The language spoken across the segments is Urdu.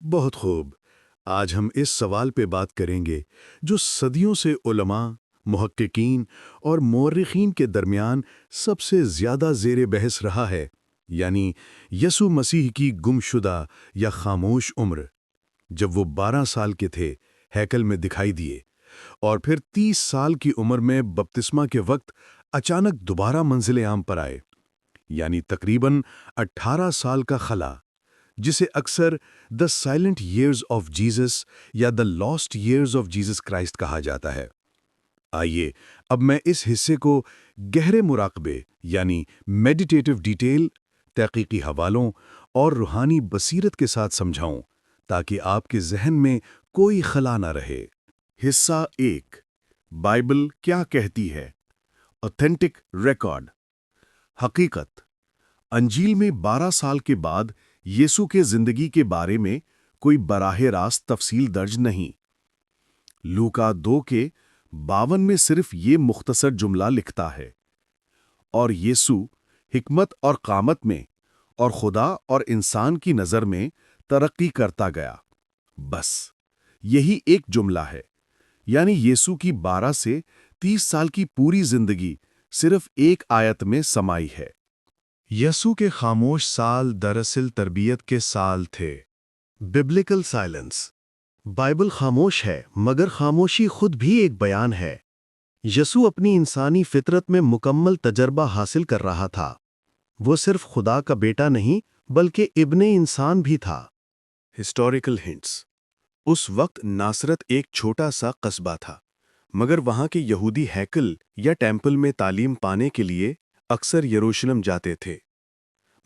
بہت خوب۔ آج ہم اس سوال پہ بات کریں گے جو صدیوں سے علماء، محققین اور مورخین کے درمیان سب سے زیادہ زیر بحث رہا ہے، یعنی یسوع مسیح کی گمشدہ یا خاموش عمر۔ جب وہ 12 سال کے تھے، ہیکل میں دکھائی دیے، اور پھر 30 سال کی عمر میں بپتسمہ کے وقت اچانک دوبارہ منزل عام پر آئے، یعنی تقریباً 18 سال کا خلا، جسے اکثر دا سائلنٹ ایئرز آف جیزس یا the last years of Jesus Christ کہا جاتا ہے۔ آئیے اب میں اس حصے کو گہرے مراقبے یعنی میڈیٹیٹو ڈیٹیل، تحقیقی حوالوں اور روحانی بصیرت کے ساتھ سمجھاؤں تاکہ آپ کے ذہن میں کوئی خلا نہ رہے۔ حصہ 1، بائبل کیا کہتی ہے؟ Authentic record. حقیقت: انجیل میں 12 سال کے بعد یسوع کے زندگی کے بارے میں کوئی براہ راست تفصیل درج نہیں۔ لوکا 2 کے 52 میں صرف یہ مختصر جملہ لکھتا ہے، اور یسوع حکمت اور قامت میں اور خدا اور انسان کی نظر میں ترقی کرتا گیا۔ بس یہی ایک جملہ ہے، یعنی یسوع کی 12 سے 30 سال کی پوری زندگی صرف ایک آیت میں سمائی ہے۔ یسوع کے خاموش سال دراصل تربیت کے سال تھے۔ Biblical silence. بائبل خاموش ہے، مگر خاموشی خود بھی ایک بیان ہے۔ یسوع اپنی انسانی فطرت میں مکمل تجربہ حاصل کر رہا تھا۔ وہ صرف خدا کا بیٹا نہیں بلکہ ابن انسان بھی تھا۔ Historical hints. اس وقت ناصرت ایک چھوٹا سا قصبہ تھا، مگر وہاں کے یہودی ہیکل یا ٹیمپل میں تعلیم پانے کے لیے اکثر یروشلم جاتے تھے۔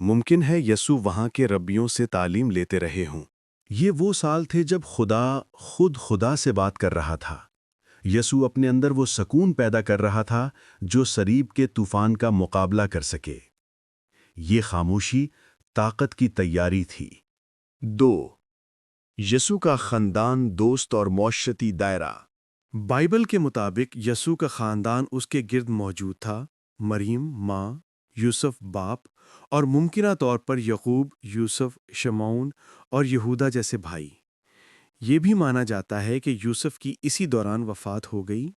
ممکن ہے یسوع وہاں کے ربیوں سے تعلیم لیتے رہے ہوں۔ یہ وہ سال تھے جب خدا خود خدا سے بات کر رہا تھا۔ یسوع اپنے اندر وہ سکون پیدا کر رہا تھا جو صلیب کے طوفان کا مقابلہ کر سکے۔ یہ خاموشی طاقت کی تیاری تھی۔ 2، یسوع کا خاندان، دوست اور معاشرتی دائرہ۔ بائبل کے مطابق یسوع کا خاندان اس کے گرد موجود تھا: مریم ماں، یوسف باپ، اور ممکنہ طور پر یعقوب، یوسف، شمعون اور یہودا جیسے بھائی۔ یہ بھی مانا جاتا ہے کہ یوسف کی اسی دوران وفات ہو گئی،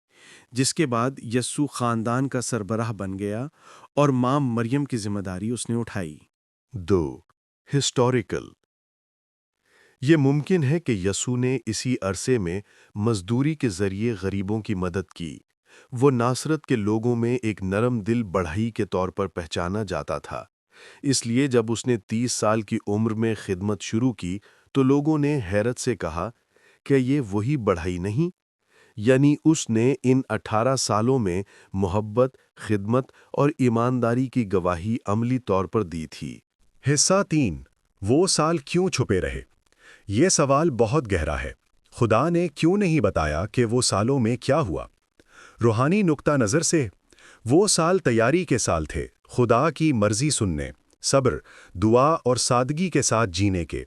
جس کے بعد یسوع خاندان کا سربراہ بن گیا اور ماں مریم کی ذمہ داری اس نے اٹھائی۔ 2، ہسٹوریکل۔ یہ ممکن ہے کہ یسوع نے اسی عرصے میں مزدوری کے ذریعے غریبوں کی مدد کی۔ وہ ناصرت کے لوگوں میں ایک نرم دل بڑھئی کے طور پر پہچانا جاتا تھا۔ اس لیے جب اس نے 30 سال کی عمر میں خدمت شروع کی تو لوگوں نے حیرت سے کہا کہ یہ وہی بڑھئی نہیں؟ یعنی اس نے ان 18 سالوں میں محبت، خدمت اور ایمانداری کی گواہی عملی طور پر دی تھی۔ حصہ 3، وہ سال کیوں چھپے رہے؟ یہ سوال بہت گہرا ہے۔ خدا نے کیوں نہیں بتایا کہ وہ سالوں میں کیا ہوا؟ روحانی نقطہ نظر سے وہ سال تیاری کے سال تھے، خدا کی مرضی سننے، صبر، دعا اور سادگی کے ساتھ جینے کے۔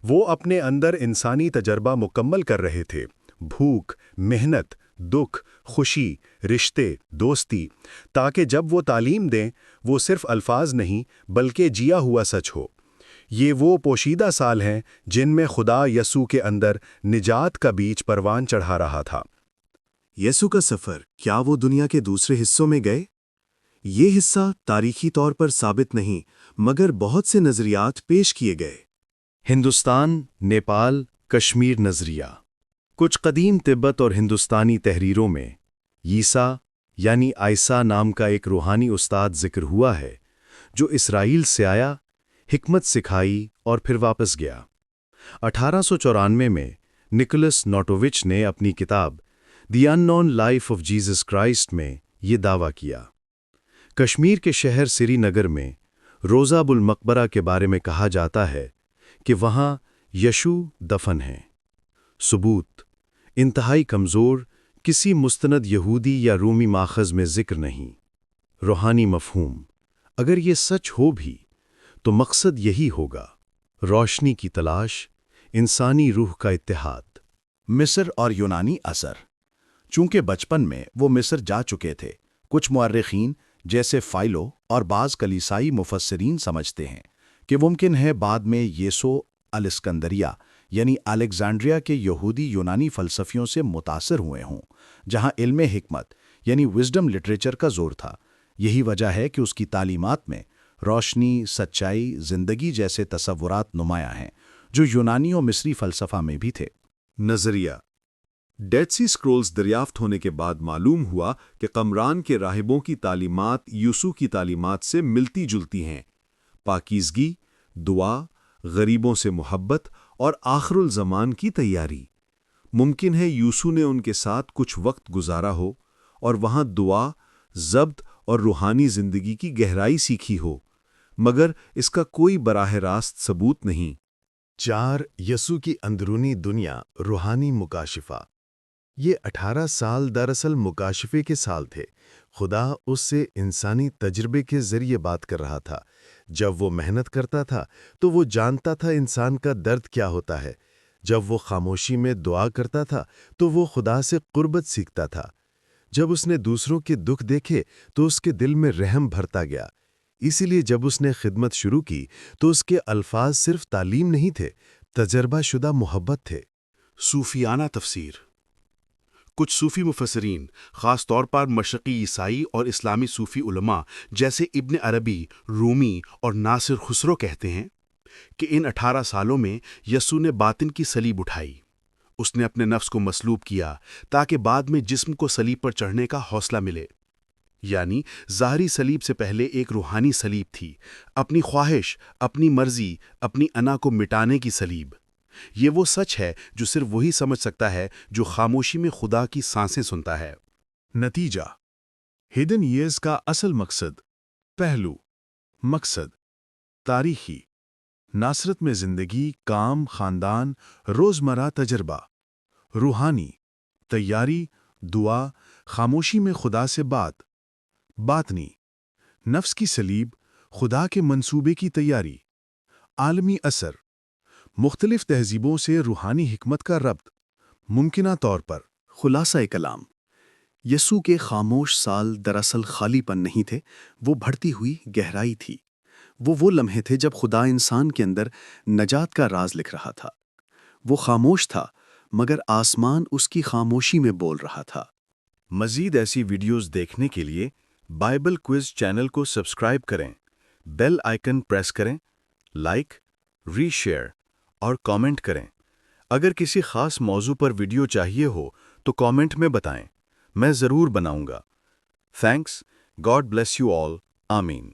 وہ اپنے اندر انسانی تجربہ مکمل کر رہے تھے: بھوک، محنت، دکھ، خوشی، رشتے، دوستی، تاکہ جب وہ تعلیم دیں وہ صرف الفاظ نہیں بلکہ جیا ہوا سچ ہو۔ یہ وہ پوشیدہ سال ہیں جن میں خدا یسوع کے اندر نجات کا بیج پروان چڑھا رہا تھا۔ یسوع کا سفر، کیا وہ دنیا کے دوسرے حصوں میں گئے؟ یہ حصہ تاریخی طور پر ثابت نہیں، مگر بہت سے نظریات پیش کیے گئے۔ ہندوستان، نیپال، کشمیر نظریہ۔ کچھ قدیم تبت اور ہندوستانی تحریروں میں عیسیٰ یعنی عیسیٰ نام کا ایک روحانی استاد ذکر ہوا ہے جو اسرائیل سے آیا، حکمت سکھائی اور پھر واپس گیا۔ 1894 میں نکولس نوٹووچ نے اپنی کتاب دی ان نون لائف آف جیزس کرائسٹ میں یہ دعویٰ کیا۔ کشمیر کے شہر سری نگر میں روزہ بالمقبرہ کے بارے میں کہا جاتا ہے کہ وہاں یشوع دفن ہیں۔ ثبوت: انتہائی کمزور، کسی مستند یہودی یا رومی ماخذ میں ذکر نہیں۔ روحانی مفہوم: اگر یہ سچ ہو بھی تو مقصد یہی ہوگا، روشنی کی تلاش، انسانی روح کا اتحاد۔ مصر اور یونانی اثر۔ چونکہ بچپن میں وہ مصر جا چکے تھے، کچھ مورخین جیسے فائلو اور بعض کلیسائی مفسرین سمجھتے ہیں کہ ممکن ہے بعد میں یسوع الاسکندریہ یعنی الیگزینڈریا کے یہودی یونانی فلسفیوں سے متاثر ہوئے ہوں، جہاں علم حکمت یعنی وزڈم لٹریچر کا زور تھا۔ یہی وجہ ہے کہ اس کی تعلیمات میں روشنی، سچائی، زندگی جیسے تصورات نمایاں ہیں، جو یونانی و مصری فلسفہ میں بھی تھے۔ نظریہ ڈیڈ سی اسکرولز دریافت ہونے کے بعد معلوم ہوا کہ قمران کے راہبوں کی تعلیمات یسوع کی تعلیمات سے ملتی جلتی ہیں۔ پاکیزگی، دعا، غریبوں سے محبت اور آخر الزمان کی تیاری۔ ممکن ہے یسوع نے ان کے ساتھ کچھ وقت گزارا ہو اور وہاں دعا، ضبط اور روحانی زندگی کی گہرائی سیکھی ہو، مگر اس کا کوئی براہ راست ثبوت نہیں۔ 4 یسوع کی اندرونی دنیا روحانی مکاشفہ۔ یہ 18 سال دراصل مکاشفے کے سال تھے۔ خدا اس سے انسانی تجربے کے ذریعے بات کر رہا تھا۔ جب وہ محنت کرتا تھا تو وہ جانتا تھا انسان کا درد کیا ہوتا ہے۔ جب وہ خاموشی میں دعا کرتا تھا تو وہ خدا سے قربت سیکھتا تھا۔ جب اس نے دوسروں کے دکھ دیکھے تو اس کے دل میں رحم بھرتا گیا۔ اسی لیے جب اس نے خدمت شروع کی تو اس کے الفاظ صرف تعلیم نہیں تھے، تجربہ شدہ محبت تھے۔ صوفیانہ تفسیر۔ کچھ صوفی مفسرین، خاص طور پر مشرقی عیسائی اور اسلامی صوفی علماء جیسے ابن عربی، رومی اور ناصر خسرو کہتے ہیں کہ ان 18 سالوں میں یسوع نے باطن کی صلیب اٹھائی۔ اس نے اپنے نفس کو مصلوب کیا تاکہ بعد میں جسم کو صلیب پر چڑھنے کا حوصلہ ملے۔ یعنی ظاہری صلیب سے پہلے ایک روحانی صلیب تھی، اپنی خواہش، اپنی مرضی، اپنی انا کو مٹانے کی صلیب۔ یہ وہ سچ ہے جو صرف وہی سمجھ سکتا ہے جو خاموشی میں خدا کی سانسیں سنتا ہے۔ نتیجہ ہڈن ایئرز کا اصل مقصد۔ پہلو: مقصد تاریخی، ناصرت میں زندگی، کام، خاندان، روزمرہ تجربہ۔ روحانی، تیاری، دعا، خاموشی میں خدا سے بات۔ باطنی، نفس کی صلیب، خدا کے منصوبے کی تیاری۔ عالمی اثر، مختلف تہذیبوں سے روحانی حکمت کا ربط۔ ممکنہ طور پر خلاصہ کلام: یسوع کے خاموش سال دراصل خالی پن نہیں تھے، وہ بڑھتی ہوئی گہرائی تھی۔ وہ لمحے تھے جب خدا انسان کے اندر نجات کا راز لکھ رہا تھا۔ وہ خاموش تھا، مگر آسمان اس کی خاموشی میں بول رہا تھا۔ مزید ایسی ویڈیوز دیکھنے کے لیے بائبل کوئز چینل کو سبسکرائب کریں، بیل آئیکن پریس کریں، لائک، ری شیئر اور کامنٹ کریں۔ اگر کسی خاص موضوع پر ویڈیو چاہیے ہو تو کامنٹ میں بتائیں، میں ضرور بناؤں گا۔ Thanks, God bless you all, آمین۔